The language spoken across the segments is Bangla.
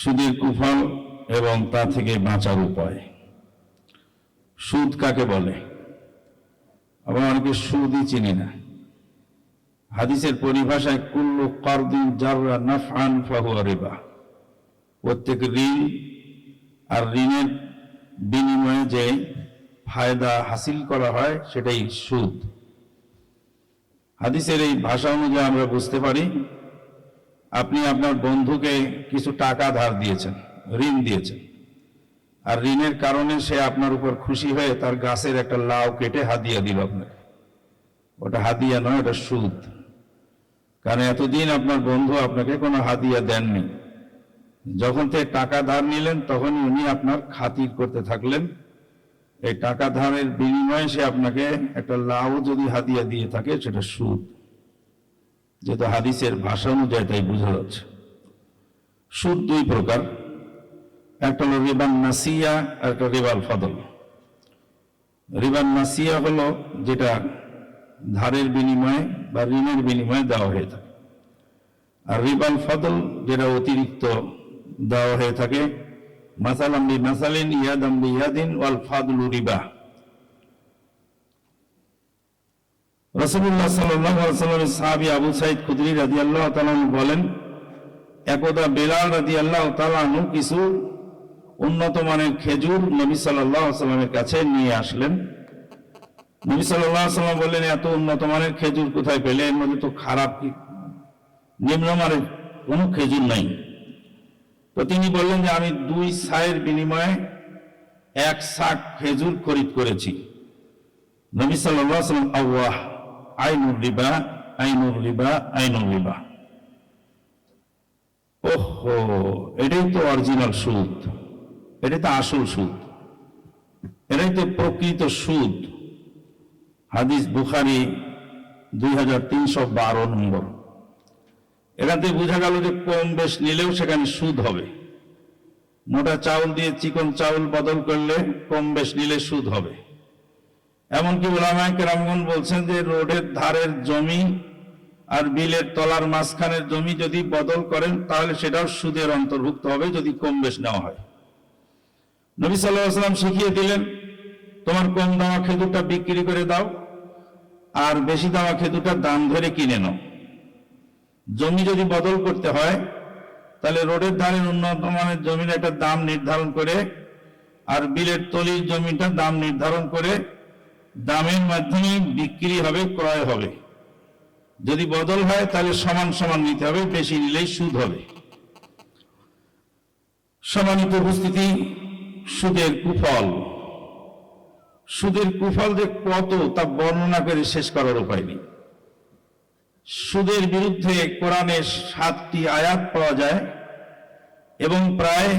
সুদের কুফল এবং তা থেকে বাঁচার উপায়। সুদ কাকে বলে? আবার অনেকে সুদই চিনি না। হাদিসের পরিভাষায় কুল্লু কারদিন জাররা নাফআন ফাহুয়া রিবা, প্রত্যেক ঋণ আর ঋণের বিনিময়ে যে ফায়দা হাসিল করা হয় সেটাই সুদ। হাদিসের এই ভাষা অনুযায়ী আমরা বুঝতে পারি, আপনি আপনার বন্ধুকে কিছু টাকা ধার দিয়েছেন, ঋণ দিয়েছেন, আর ঋণের কারণে সে আপনার উপর খুশি হয়ে তার গাছের একটা লাউ কেটে হাদিয়া দিল আপনাকে। ওটা হাদিয়া নয়, ওটা সুদ। কারণ এতদিন আপনার বন্ধু আপনাকে কোনো হাদিয়া দেননি, যখন থেকে টাকা ধার নিলেন তখনই উনি আপনার খাতির করতে থাকলেন। এই টাকা ধারের বিনিময়ে সে আপনাকে একটা লাউ যদি হাদিয়া দিয়ে থাকে সেটা সুদ। যেহেতু হাদিসের ভাষা অনুযায়ী তাই বোঝা যাচ্ছে। সুদ দুই প্রকার, একটা হলো রিবান নাসিয়া আর একটা রিবাল ফদল। রিবান নাসিয়া হলো যেটা ধারের বিনিময়ে বা ঋণের বিনিময়ে দেওয়া হয়ে থাকে, আর রিবাল ফদল যেটা অতিরিক্ত দেওয়া হয়ে থাকে। মাসালাম বিমাসালিন ইয়াদাম বিয়াদিন ওয়াল ফাদলু রিবা। রাসূলুল্লাহ সাল্লাল্লাহু আলাইহি ওয়াসাল্লামের সাহাবী আবু সাঈদ খুদরি রাদিয়াল্লাহু তাআলা বলেন, একদা বেলাল রাদিয়াল্লাহু তাআলা কিছু উন্নত মানের খেজুর নবী সাল্লাল্লাহু আলাইহি ওয়াসাল্লামের কাছে নিয়ে আসলেন। নবী সাল্লাল্লাহু আলাইহি ওয়াসাল্লাম বললেন, এত উন্নত মানের খেজুর কোথায় পেলে? এর মধ্যে তো খারাপ, নিম্নমানের কোনো খেজুর নাই। তো তিনি বললেন যে আমি 2 সায়ের বিনিময়ে 1 শাক খেজুর খরিদ করেছি। নবী সাল্লাল্লাহু আলাইহি ওয়াসাল্লাম, আল্লাহ আইনুর রিবা আইনুর রিবা আইনুর রিবা। ওহো, এটাই তো অরিজিনাল সুদ, এটাই তো আসল সুদ, এটাই তো প্রকৃত সুদ। হাদিস বুখারী 2312 নম্বর। এখান থেকে বোঝা গেল যে কম বেশ নিলেও সেখানে সুদ হবে। মোটা চাউল দিয়ে চিকন চাউল বদল করলে কম বেশ নিলে সুদ হবে। এমনকি উলামায়ে কেরামগণ বলছেন যে রোডের ধারের জমি আর বিলের তলার মাঝখানের জমি যদি বদল করেন তাহলে সেটাও সুদের অন্তর্ভুক্ত হবে, যদি কম বেশ নেওয়া হয়। নবী সাল্লাল্লাহু আলাইহি ওয়াসাল্লাম শিখিয়ে দিলেন, তোমার কম দামা খেজুরটা বিক্রি করে দাও আর বেশি দামা খেজুরটা দাম ধরে কিনে নাও। জমি যদি বদল করতে হয় তাহলে রোডের ধারের উন্নত মানের জমির একটা দাম নির্ধারণ করে আর বিলের তলির জমিটার দাম নির্ধারণ করে দামের মাধ্যমে বিক্রি হবে, ক্রয় হবে। যদি বদল হয় তাহলে সমান সমান নিতে হবে, বেশি নিলেই সুদ হবে। সম্মানিত উপস্থিতি, সুদের কুফল। সুদের কুফল যে কত তা বর্ণনা করে শেষ করার উপায় নেই। সুদের বিরুদ্ধে কোরআনে 7টি আয়াত পাওয়া যায় এবং প্রায়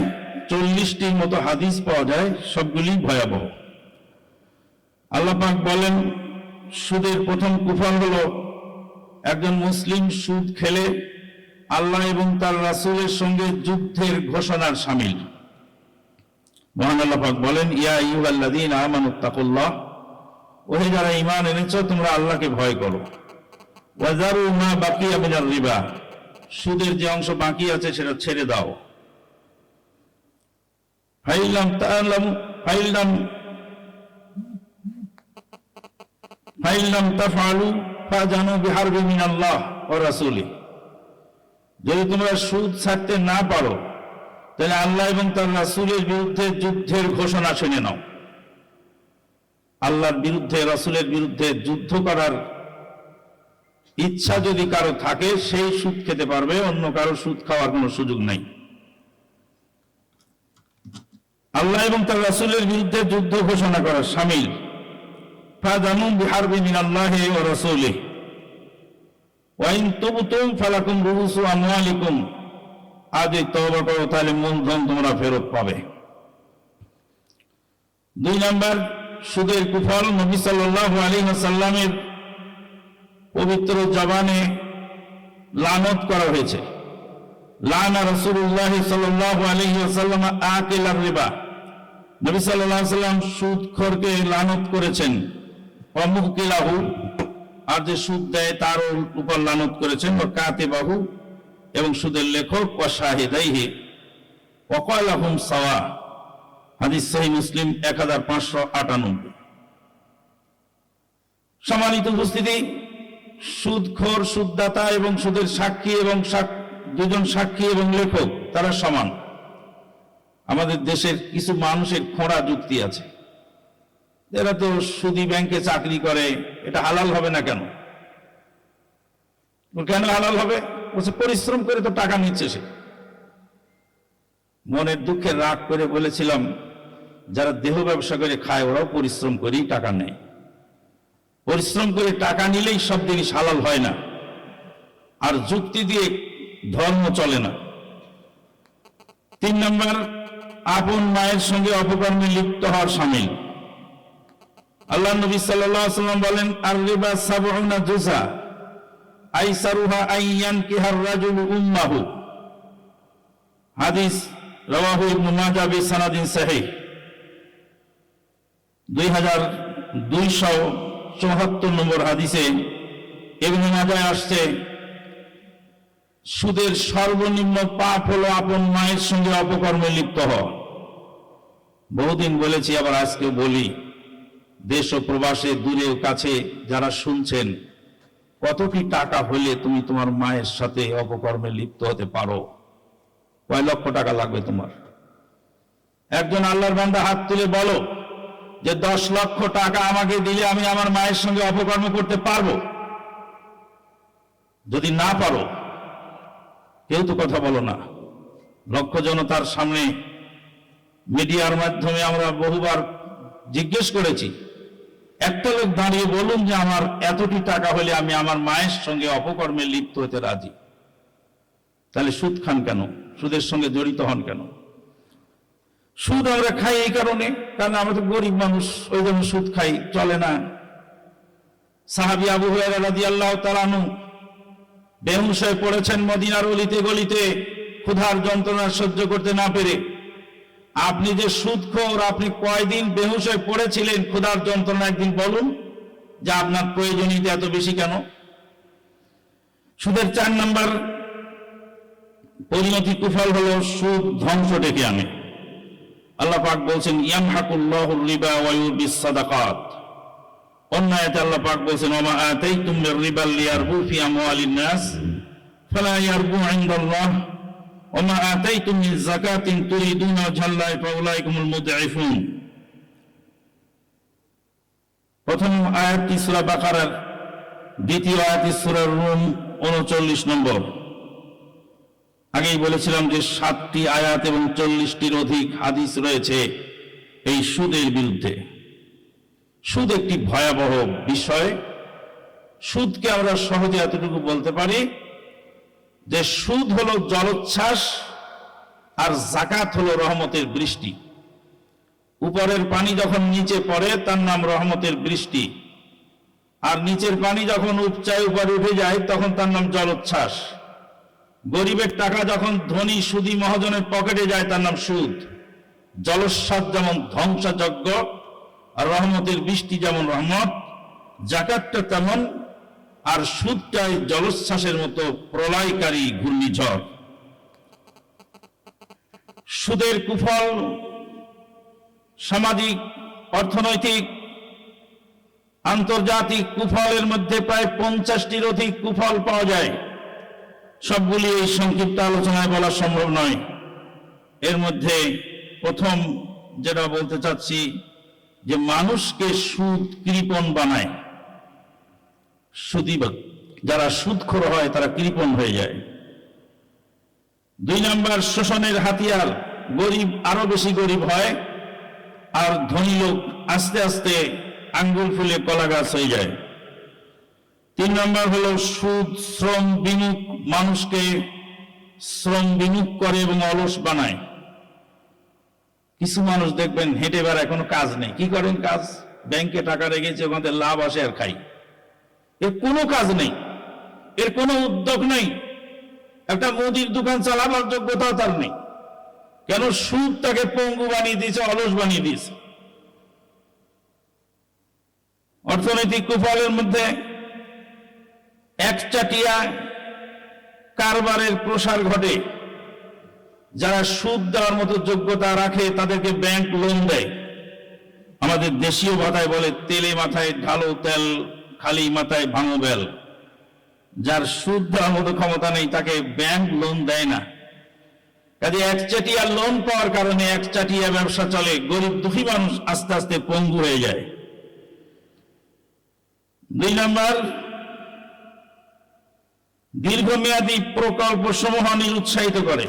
40টির মতো হাদিস পাওয়া যায়, সবগুলি ভয়াবহ। আল্লাহ পাক বলেন, সুদের প্রথম কুফল হলো একজন মুসলিম সুদ খেলে আল্লাহ এবং তার রাসূলের সঙ্গে যুদ্ধের ঘোষণার শামিল। মহান আল্লাহ পাক বলেন, ইয়া আইয়ুহাল্লাযীনা আমানুত্তাকুল্লাহ, ওহে যারা ঈমান এনেছো তোমরা আল্লাহকে ভয় করো। ওয়াজারু মা বাকিয়া মিনার রিবা, সুদের যে অংশ বাকি আছে সেটা ছেড়ে দাও। ফাইল্লাম তাফআলু ফাজানু বিহারবি মিনাল্লাহ ওয়া রাসূলিহি, যদি তোমরা সুদ ছাড়তে না পারো তাহলে আল্লাহ এবং তার রাসূলের বিরুদ্ধে যুদ্ধের ঘোষণা শুনে নাও। আল্লাহর বিরুদ্ধে, রাসূলের বিরুদ্ধে যুদ্ধ করার ইচ্ছা যদি কারো থাকে সেই সুদ খেতে পারবে, অন্য কারো সুদ খাওয়ার কোনো সুযোগ নাই। আল্লাহ এবং তার রাসূলের বিরুদ্ধে যুদ্ধ ঘোষণা করা শামিল। ফাজানু বিহারবি মিনাল্লাহি ওয়া রাসূলিহি ওয়া ইন তুবতুম ফালাকুম রুউসু আমওয়ালিকুম, আজ তওবা করো তাহলে মূলধন তোমরা ফেরত পাবে। 2 নাম্বার সুদের কুফল, নবী সাল্লাল্লাহু আলাইহি ওয়াসাল্লামের পবিত্র জবানে লানত করা হয়েছে। লানা রাসূলুল্লাহ সাল্লাল্লাহু আলাইহি ওয়াসাল্লাম আকিলার রিবা, নবী সাল্লাল্লাহু আলাইহি ওয়াসাল্লাম সুদখোরকে লানত করেছেন। ওয়া মুকিলাহু, আর যে সুদ দেয় তার উপর লানত করেছেন। ওয়া কাতিবাহু, এবং সুদের লেখক। ওয়া শাহিদাইহি, ওয়াকালাহুম সাওয়া, হাদিস সহিহ মুসলিম 1598। সম্মানিত উপস্থিতি, সুদখোর, সুদদাতা এবং সুদের সাক্ষী এবং দুজন সাক্ষী এবং লেখক তারা সমান। আমাদের দেশের কিছু মানুষের খোঁড়া যুক্তি আছে, এরা তো সুদী ব্যাংকে চাকরি করে, এটা হালাল হবে না কেন? কেন হালাল হবে? বলছে পরিশ্রম করে তো টাকা নিচ্ছে সে। মনের দুঃখে রাগ করে বলেছিলাম, যারা দেহ ব্যবসা করে খায় ওরাও পরিশ্রম করেই টাকা নেয়। পরিশ্রম করে টাকা নিলেই সব জিনিস হালাল হয় না, আর যুক্তি দিয়ে ধর্ম চলে না। 3 নম্বর, আপন মায়ের সঙ্গে অপকর্মে লিপ্ত হওয়ার শামিল। আল্লাহ নবী সাল্লাল্লাহু আলাইহি ওয়াসাল্লাম বলেন, আর রিবা সাবউনা জুজা আইসারুহা আইয়ানকিহার রাজুলু উম্মাহু। হাদিস রাওয়াহু ইবনে মাজাহ বিসানাদিন সহিহ। 2274 নম্বর হাদিসে ইবনে মাজাহ আসছে, সুদের সর্বনিম্ন পাপ হলো আপন মায়ের সঙ্গে অপকর্মে লিপ্ত হওয়া। বহুদিন বলেছি, আবার আজকে বলি, দেশ ও প্রবাসে দূরে ও কাছে যারা শুনছেন, কত কি টাকা হলে তুমি তোমার মায়ের সাথে অপকর্মে লিপ্ত হতে পারো? কয় লক্ষ টাকা লাগবে তোমার? একজন আল্লাহর বান্দা হাত তুলে বলো যে 10 লক্ষ টাকা আমাকে দিলে আমি আমার মায়ের সঙ্গে অপকর্ম করতে পারবো? যদি না পারো, কেউ তো কথা বলো না। লক্ষ জনতার সামনে মিডিয়ার মাধ্যমে আমরা বহুবার জিজ্ঞেস করেছি, একটা লোক দাঁড়িয়ে বলুন যে আমার এতটি টাকা হলে আমি আমার মায়ের সঙ্গে অপকর্মে লিপ্ত হতে রাজি। তাহলে সুদ খান কেন? সুদের সঙ্গে জড়িত হন কেন? সুদ আমরা খাই এই কারণে, কারণ আমরা তো গরিব মানুষ, ওই জন্য সুদ খাই, চলে না। সাহাবী আবু হুরায়রা রাদিয়াল্লাহু তাআলা আনহু বেহুশ হয়ে পড়েছেন মদিনার অলিতে গলিতে, ক্ষুধার যন্ত্রণা সহ্য করতে না পেরে। আপনি যে সুদখোর, আপনি কয়দিন বেহুশ হয়ে পড়েছিলেন ক্ষুধার যন্ত্রণা? একদিন বলুন যে আপনার প্রয়োজনীয়তা এত বেশি কেন? সুদের 4 নম্বর পরিণতি, কুফল হলো সুদ ধ্বংস ডেকে আনে। আল্লাহ পাক বলছেন, ইয়ামহাকুল্লাহুর রিবা ওয়া ইউরবিস সাদাকাত। অন্য আয়াতে আল্লাহ পাক বলছেন, ওয়া মা আতাইতুম মির রিবা লিয়ারবু ফি আমওয়ালিন নাস ফালা ইয়ারবু ইনদাল্লাহ ওয়া মা আতাইতুম মিন যাকাতিন তুরিদুনা ওয়াজহাল্লাহি ফাউলাইকুমুল মুদঈফুন। প্রথম আয়াতটি সূরা বাকারার, দ্বিতীয় আয়াতটি সূরা রুম 39 নম্বর। আগেই বলেছিলাম যে 7টি আয়াত এবং 40টির অধিক হাদিস রয়েছে এই সুদের বিরুদ্ধে। সুদ একটি ভয়াবহ বিষয়। সুদকে আমরা সহজে এতটুকু বলতে পারি যে সুদ হলো জলোচ্ছ্বাস, আর যাকাত হলো রহমতের বৃষ্টি। উপরের পানি যখন নিচে পড়ে তার নাম রহমতের বৃষ্টি, আর নিচের পানি যখন উপচায় উপরে উঠে যায় তখন তার নাম জলোচ্ছ্বাস। গরিবের টাকা যখন ধনী সুদী মহাজনের পকেটে যায় তার নাম সুদ। জলোচ্ছ্বাস যেমন ধ্বংসযজ্ঞ, আর রহমতের বৃষ্টি যেমন রহমত, যাকাতটা তেমন, আর সুদটাই জলোচ্ছ্বাসের মতো প্রলয়কারী ঘূর্ণিঝড়। সুদের কুফল সামাজিক, অর্থনৈতিক, আন্তর্জাতিক কুফলের মধ্যে প্রায় 50টির অধিক কুফল পাওয়া যায়। সবগুলি এই সংক্ষিপ্ত আলোচনায় বলা সম্ভব নয়। এর মধ্যে প্রথম যেটা বলতে চাচ্ছি, যে মানুষকে সুদ কৃপণ বানায়। সুদী যারা সুদখোর হয় তারা কৃপণ হয়ে যায়। 2 নম্বর, শোষণের হাতিয়ার। গরিব আরো বেশি গরিব হয়, আর ধনী লোক আস্তে আস্তে আঙ্গুল ফুলে কলা গাছ হয়ে যায়। 3 নম্বর হলো সুদ শ্রম বিমুখ, মানুষকে শ্রম বিমুখ করে এবং অলস বানায়। কিছু মানুষ দেখবেন হেঁটে বেড়ায়, কোনো কাজ নেই। কি করেন কাজ? ব্যাংকে টাকা রেখেছে, ওখানে লাভ আসে আর খাই। এর কোনো কাজ নেই, এর কোনো উদ্যোগ নেই, একটা মুদির দোকান চালাবার যোগ্যতাও তার নেই। কেন? সুদ তাকে পঙ্গু বানিয়ে দিয়েছে, অলস বানিয়ে দিয়েছে। অর্থনৈতিক কুফলের মধ্যে একচাটিয়া কারবারের প্রসার ঘটে। যারা সুদ দেওয়ার মতো যোগ্যতা রাখে তাদেরকে ব্যাংক লোন দেয়। আমাদের দেশীয় ভাষায় বলে, তেলে মাথায় ঢালো তেল, খালি মাথায় ভাঙো বেল। যার সুদ দেওয়ার মতো ক্ষমতা নেই তাকে ব্যাংক লোন দেয় না। কাজে একচাটিয়া লোন পাওয়ার কারণে একচাটিয়া ব্যবসা চলে, গরিব দুঃখী মানুষ আস্তে আস্তে পঙ্গু হয়ে যায়। 2 নম্বর, দীর্ঘমেয়াদী প্রকল্প সমূহ নিরুৎসাহিত করে।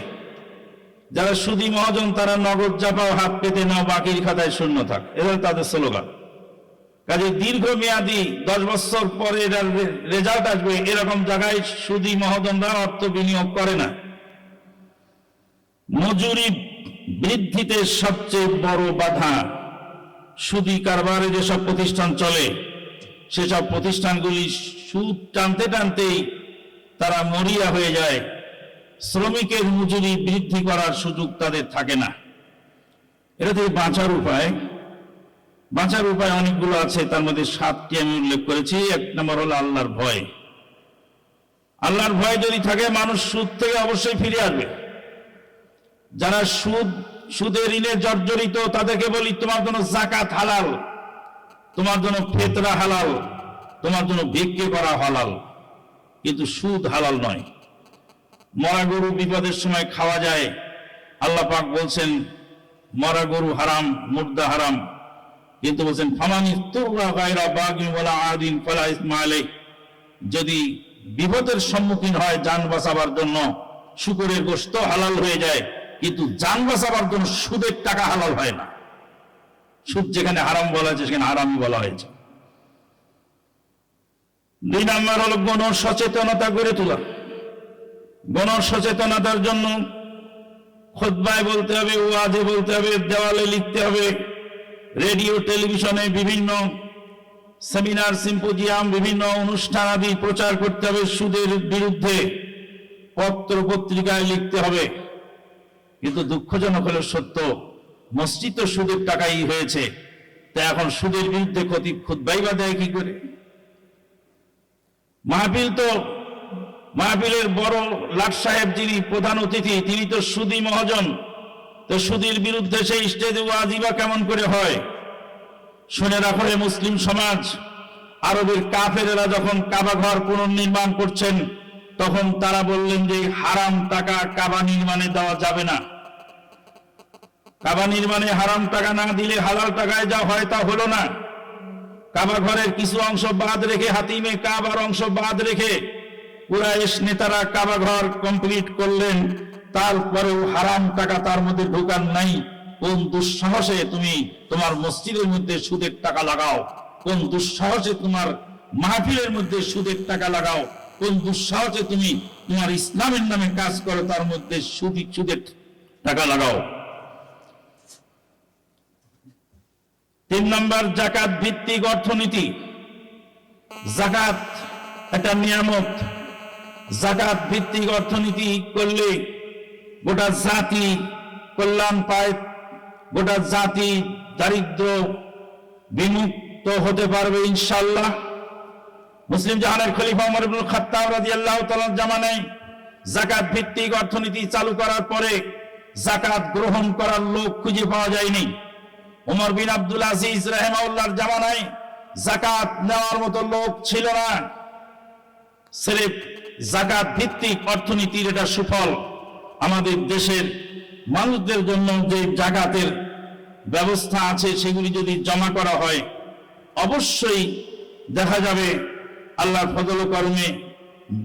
যারা সুদী মহাজন তারা নগদ চাপাও, হাত পেতে নাও, বাকির খাতায় শূন্য থাক, এটা তাদের স্লোগান। কাজে দীর্ঘমেয়াদী 10 বছর পরে রেজাল্ট আসবে এরকম জায়গায় সুদী মহাজনরা অর্থ বিনিয়োগ করে না। মজুরি বৃদ্ধিতে সবচেয়ে বড় বাধা সুদী কারবারে যেসব প্রতিষ্ঠান চলে, সেসব প্রতিষ্ঠানগুলি সুদ টানতে টানতেই তারা মরিয়া হয়ে যায়। শ্রমিকের মজুরি বৃদ্ধি করার সুযোগ তাদের থাকে না। এটা থেকে বাঁচার উপায় অনেকগুলো আছে, তার মধ্যে 7টি আমি উল্লেখ করেছি। 1 নম্বর হলো আল্লাহর ভয়। আল্লাহর ভয় যদি থাকে মানুষ সুদ থেকে অবশ্যই ফিরে আসবে। যারা সুদে ঋণে জর্জরিত তাদেরকে বলি, তোমার জন্য যাকাত হালাল, তোমার জন্য ফিতরা হালাল, তোমার জন্য ভিক্ষে করা হালাল, কিন্তু সুদ হালাল নয়। মরা গরু বিপদের সময় খাওয়া যায়, আল্লাহ পাক বলছেন মরা গরু হারাম, মুর্দা হারাম, কিন্তু বলছেন ফামানি তুররা গায়রা বাগিন ওয়ালা আদিন ফালা ইসমা আলাইহি। যদি বিপদের সম্মুখীন হয় জান বাঁচাবার জন্য, শুকরের গোশত হালাল হয়ে যায়, কিন্তু জান বাঁচাবার জন্য সুদের টাকা হালাল হয় না। সুদ যেখানে হারাম বলা হয়েছে সেখানে হারামই বলা হয়েছে। 2 নম্বর হলো গণ সচেতনতা গড়ে তোলা। গণ সচেতনতার জন্য খুতবায় বলতে হবে, ওয়াজে বলতে হবে, দেওয়ালে লিখতে হবে, রেডিও টেলিভিশনে বিভিন্ন সেমিনার সিম্পোজিয়াম, বিভিন্ন অনুষ্ঠান আদি প্রচার করতে হবে। সুদের বিরুদ্ধে পত্র পত্রিকায় লিখতে হবে। কিন্তু দুঃখজনক হলো সত্য, মসজিদ তো সুদের টাকাই হয়েছে, তা এখন সুদের বিরুদ্ধে খুতবাই বা দেয় কি করে? মাহফিলের বড় লাট সাহেব যিনি প্রধান অতিথি, তিনি তো সুদী মহাজন, তো সুদের বিরুদ্ধে সেই স্টেজে ওয়াজি বা কেমন করে হয়? শুনে রাখো হে মুসলিম সমাজ, আরবের কাফেরেরা যখন কাবা ঘর পুনর্নির্মাণ করছেন তখন তারা বললেন যে হারাম টাকা কাবা নির্মাণে দেওয়া যাবে না। কাবা নির্মাণে হারাম টাকা না দিলে হালাল টাকায় যা হয় তা হলো না। কাবা ঘরের কিছু অংশ বাদ রেখে, হাতিমে কাবার অংশ বাদ রেখে কুরাইশ নেতারা কাবা ঘর কমপ্লিট করলেন, তারপরেও হারাম টাকা তার মধ্যে ঢোকান নাই। কোন দুঃসাহসে তুমি তোমার মসজিদের মধ্যে সুদের টাকা লাগাও? কোন দুঃসাহসে তোমার মাহফিলের মধ্যে সুদের টাকা লাগাও? কোন দুঃসাহসে তুমি তোমার ইসলামের নামে কাজ করো, তার মধ্যে সুদের টাকা লাগাও? 3 নম্বর, যাকাত ভিত্তিক অর্থনীতি। যাকাত একটা নিয়ামত। যাকাত ভিত্তিক অর্থনীতি করলে গোটা জাতি কল্যাণ পায়, গোটা জাতি দারিদ্র বিমুক্ত হতে পারবে ইনশাআল্লাহ। মুসলিম জাহানের খলিফা ওমর ইবনুল খাত্তাব রাদিয়াল্লাহু তাআলার জামানায় যাকাত ভিত্তিক অর্থনীতি চালু করার পরে যাকাত গ্রহণ করার লোক খুঁজে পাওয়া যায়নি। ওমর বিন আব্দুল আজিজ রাহিমাহুল্লাহর জামানায় যাকাত নেওয়ার মতো লোক ছিল না। সিরিফ যাকাত ভিত্তিক অর্থনীতির এটা সুফল। আমাদের দেশের মানুষদের জন্য যে যাকাতের ব্যবস্থা আছে সেগুলি যদি জমা করা হয়, অবশ্যই দেখা যাবে আল্লাহর ফজল ও করমে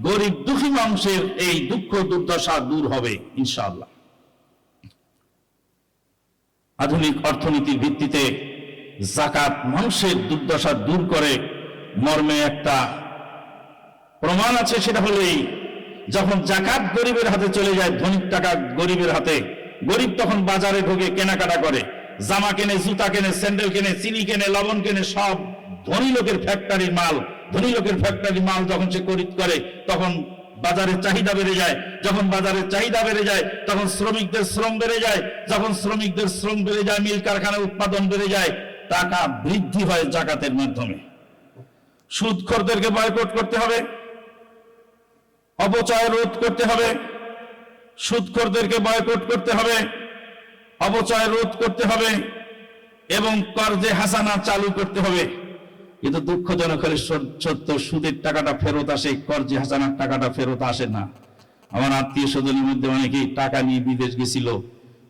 গরিব দুঃখী মানুষের এই দুঃখ দুর্দশা দূর হবে ইনশাআল্লাহ। আধুনিক অর্থনীতির ভিত্তিতে যাকাত মানুষের দুর্দশা দূর করে মর্মে একটা প্রমাণ আছে। সেটা হলো এই, যখন যাকাত গরিবের হাতে চলে যায়, ধনিক টাকা গরিবের হাতে, গরিব তখন বাজারে ঢোকে, কেনাকাটা করে, জামা কেনে, জুতা কেনে, স্যান্ডেল কেনে, চিনি কেনে, লবণ কেনে, সব ধনী লোকের ফ্যাক্টরির মাল। ধনী লোকের ফ্যাক্টরির মাল যখন সে খরিদ করে তখন বাজারের চাহিদা বেড়ে যায়। যখন বাজারের চাহিদা বেড়ে যায় তখন শ্রমিকদের শ্রম বেড়ে যায়। যখন শ্রমিকদের শ্রম বেড়ে যায়, মিল কারখানার উৎপাদন বেড়ে যায়, টাকা বৃদ্ধি হয় যাকাতের মাধ্যমে। সুদখোরদেরকে বয়কট করতে হবে, অপচয় রোধ করতে হবে, সুদখোরদেরকে বয়কট করতে হবে, অপচয় রোধ করতে হবে এবং কর্জে হাসানা চালু করতে হবে। কিন্তু দুঃখজনক হলে সত্য, সুদের টাকাটা ফেরত আসে, কর্জে হাসানার টাকাটা ফেরত আসে না। আমার আত্মীয় স্বজনের মধ্যে অনেকেই টাকা নিয়ে বিদেশ গেছিল,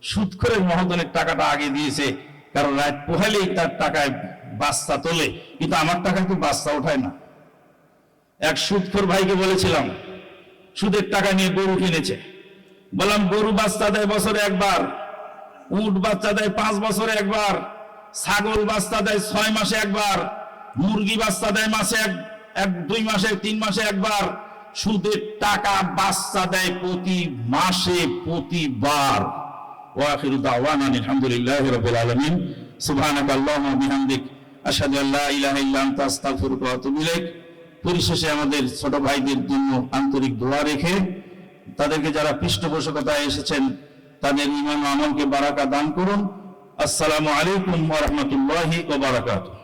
সুদখোরের মহাজনের টাকাটা আগে দিয়েছে, কারণ রাত পোহালেই তার টাকায় বাস্তা তোলে, কিন্তু আমার টাকায় তো বাস্তা ওঠায় না। এক সুদখোর ভাইকে বলেছিলাম, সুদের টাকা নিয়ে গরু কিনেছে, বললাম গরু বাচ্চা দেয় বছরে একবার, উট বাচ্চা দেয় 5 বছরে একবার, ছাগল বাচ্চা দেয় 6 মাসে একবার, মুরগি বাচ্চা দেয় মাসে 2 মাসে 3 মাসে একবার, সুদের টাকা বাচ্চা দেয় প্রতি মাসে প্রতিবার। ওয়া আখিরু দাওয়ানা আলহামদুলিল্লাহি রাব্বিল আলামিন। সুবহানাকাল্লাহুম্মা ওয়া বিহামদিক আশহাদু আল্লা ইলাহা ইল্লা আনতা আস্তাগফিরুকা ওয়া আতুবু ইলাইক। পরিশেষে আমাদের ছোট ভাইদের জন্য আন্তরিক দোয়া রেখে, তাদেরকে যারা পৃষ্ঠপোষকতায় এসেছেন তাদের ঈমান ও আমলকে বারাকা দান করুন। আসসালামু আলাইকুম ওয়া রাহমাতুল্লাহি ওয়া বারাকাতুহু।